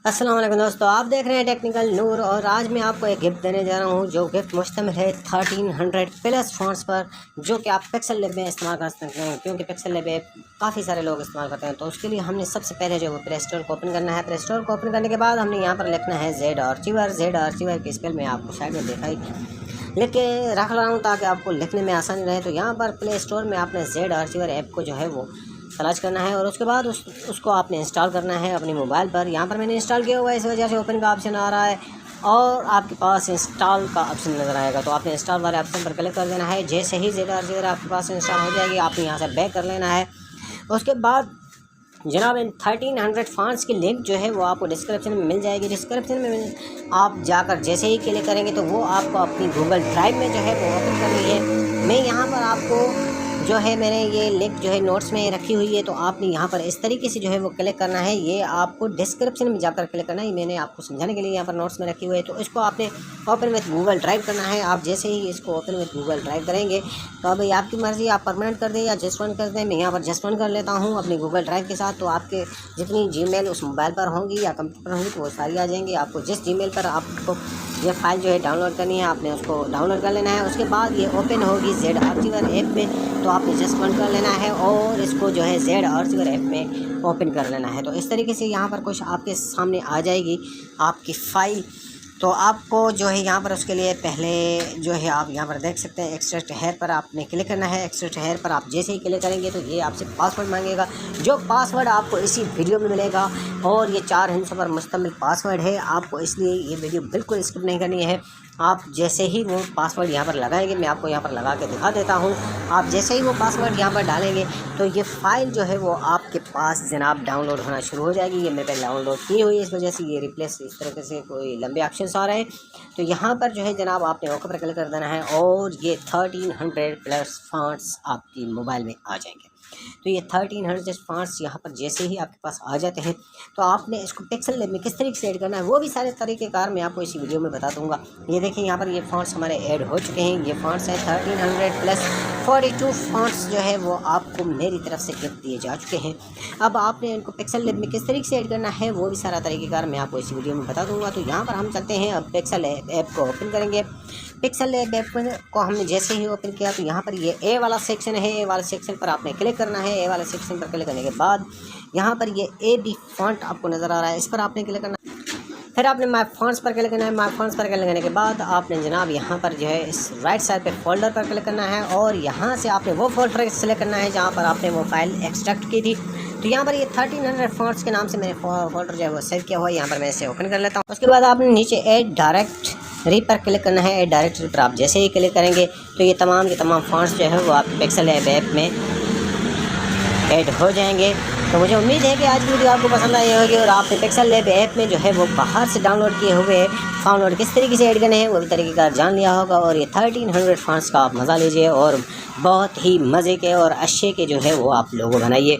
अस्सलाम वालेकुम दोस्तों, आप देख रहे हैं टेक्निकल नूर और आज मैं आपको एक गिफ्ट देने जा रहा हूं जो गिफ्ट मुश्तमिल है 1300 प्लस फ़ॉन्ट्स पर, जो कि आप पिक्सल लैब में इस्तेमाल कर सकते हैं। क्योंकि पिक्सल लैब काफ़ी सारे लोग इस्तेमाल करते हैं, तो उसके लिए हमने सबसे पहले जो प्ले स्टोर को ओपन करना है। प्ले स्टोर को ओपन करने के बाद हमने यहाँ पर लिखना है जेड आर्चिवर की स्पेल में आपको शायद में दिखाई लिख के रख रहा हूँ ताकि आपको लिखने में आसानी रहे। तो यहाँ पर प्ले स्टोर में आपने जेड आर्चिवर ऐप को जो है वो तलाश करना है और उसके बाद उसको आपने इंस्टॉल करना है अपने मोबाइल पर। यहाँ पर मैंने इंस्टॉल किया हुआ है, इस वजह से ओपन का ऑप्शन आ रहा है और आपके पास इंस्टॉल का ऑप्शन नज़र आएगा। तो आपने इंस्टॉल वाले ऑप्शन पर क्लिक कर देना है। जैसे ही ज़ेड आपके पास इंस्टॉल हो जाएगी, आपने यहाँ से बैक कर लेना है। उसके बाद जनाब इन 1300 फ़ॉन्ट्स की लिंक जो है वो आपको डिस्क्रिप्शन में मिल जाएगी। डिस्क्रिप्शन में आप जाकर जैसे ही क्लिक करेंगे तो वो आपको अपनी गूगल ड्राइव में जो है वो ओपन करनी है। मैं यहाँ पर आपको जो है मैंने ये लिंक जो है नोट्स में रखी हुई है, तो आपने यहाँ पर इस तरीके से जो है वो क्लिक करना है। ये आपको डिस्क्रिप्शन में जाकर क्लिक करना है, मैंने आपको समझाने के लिए यहाँ पर नोट्स में रखी हुई है। तो इसको आपने ओपन विथ गूगल ड्राइव करना है। आप जैसे ही इसको ओपन विथ गूगल ड्राइव करेंगे तो अभी आपकी मर्ज़ी, आप परमानेंट कर दें या जस्ट वन कर दें। मैं यहाँ पर जस्ट वन कर लेता हूँ अपनी गूगल ड्राइव के साथ। तो आपके जितनी जीमेल उस मोबाइल पर होंगी या कंप्यूटर पर होंगी तो वो सारी आ जाएंगी। आपको जिस जीमेल पर आपको ये फाइल जो है डाउनलोड करनी है, आपने उसको डाउनलोड कर लेना है। उसके बाद ये ओपन होगी जेड आर्चिवर ऐप में, तो आपने जस्ट वन कर लेना है और इसको जो है जेड आर्चिवर ऐप में ओपन कर लेना है। तो इस तरीके से यहाँ पर कुछ आपके सामने आ जाएगी आपकी फ़ाइल। तो आपको जो है यहाँ पर उसके लिए पहले जो है आप यहाँ पर देख सकते हैं एक्सट्रैक्ट हेयर पर आपने क्लिक करना है। एक्सट्रैक्ट हेयर पर आप जैसे ही क्लिक करेंगे तो ये आपसे पासवर्ड मांगेगा, जो पासवर्ड आपको इसी वीडियो में मिलेगा और ये 4 हिस्सों पर मुश्तमिल पासवर्ड है आपको, इसलिए ये वीडियो बिल्कुल स्किप नहीं करनी है। आप जैसे ही वो पासवर्ड यहाँ पर लगाएंगे, मैं आपको यहाँ पर लगा के दिखा देता हूँ। आप जैसे ही वो पासवर्ड यहाँ पर डालेंगे तो ये फ़ाइल जो है वो आपके पास जनाब डाउनलोड होना शुरू हो जाएगी। ये मेरे पे डाउनलोड की हुई है, इस वजह से ये रिप्लेस इस तरीके से कोई लंबे ऑप्शन आ रहे हैं। तो यहाँ पर जो है जनाब आपने ओके पर क्लिक कर देना है और ये 1300 प्लस फ़ॉन्ट्स आपकी मोबाइल में आ जाएंगे। तो ये 1300 फ़ॉन्ट्स यहाँ पर जैसे ही आपके पास आ जाते हैं तो आपने इसको पिक्सल लैब में किस तरीके से ऐड करना है वो भी सारे तरीक़ेकार मैं आपको इसी वीडियो में बता दूंगा। ये देखिए यहाँ पर ये फ़ॉन्ट्स हमारे ऐड हो चुके हैं। ये फ़ॉन्ट्स हैं 1300 प्लस 42 फ़ॉन्ट्स जो है वो आपको मेरी तरफ से गिफ्ट दिए जा चुके हैं। अब आपने इनको पिक्सल लैब में किस तरीके से ऐड करना है वो भी सारा तरीक़ेकार मैं आपको इसी वीडियो में बता दूँगा। तो यहाँ पर हम चलते हैं, अब पिक्सल ऐप को ओपन करेंगे। पिक्सल लैब ऐप को हमने जैसे ही ओपन किया तो यहाँ पर ये ए वाला सेक्शन है। ए वाले सेक्शन पर आपने क्लिक करना है। ए वाले सेक्शन पर क्लिक करने के बाद यहाँ पर ये ए बी फॉन्ट आपको नज़र आ रहा है, इस पर आपने क्लिक करना है। फिर आपने माय फॉन्ट्स पर क्लिक करना है। माय फॉन्ट्स पर क्लिक करने के बाद आपने जनाब यहाँ पर जो है इस राइट साइड पे फोल्डर पर क्लिक करना है और यहाँ से आपने वो फोल्डर सेलेक्ट करना है जहाँ पर आपने वो फाइल एक्सट्रैक्ट की थी। तो यहाँ पर ये 1300 फ़ॉन्ट्स के नाम से मैंने फोल्डर जो है वो सेव किया हुआ है। यहाँ पर मैं इसे ओपन कर लेता हूँ। उसके बाद आपने नीचे ऐड डायरेक्टरी पर क्लिक करना है। ऐड डायरेक्टरी पर आप जैसे ही क्लिक करेंगे तो ये तमाम के तमाम फ़ॉन्ट्स जो है वो आप पिक्सल लैब ऐप में ऐड हो जाएंगे। तो मुझे उम्मीद है कि आज की वीडियो आपको पसंद आई होगी और आपने पिक्सल लैब ऐप में जो है वो बाहर से डाउनलोड किए हुए फ़ॉन्ट किस तरीके से ऐड करने हैं वो भी तरीक़ेकार जान लिया होगा। और ये 1300 फ़ॉन्ट्स का आप मज़ा लीजिए और बहुत ही मज़े के और अच्छे के जो है वो आप लोगों बनाइए।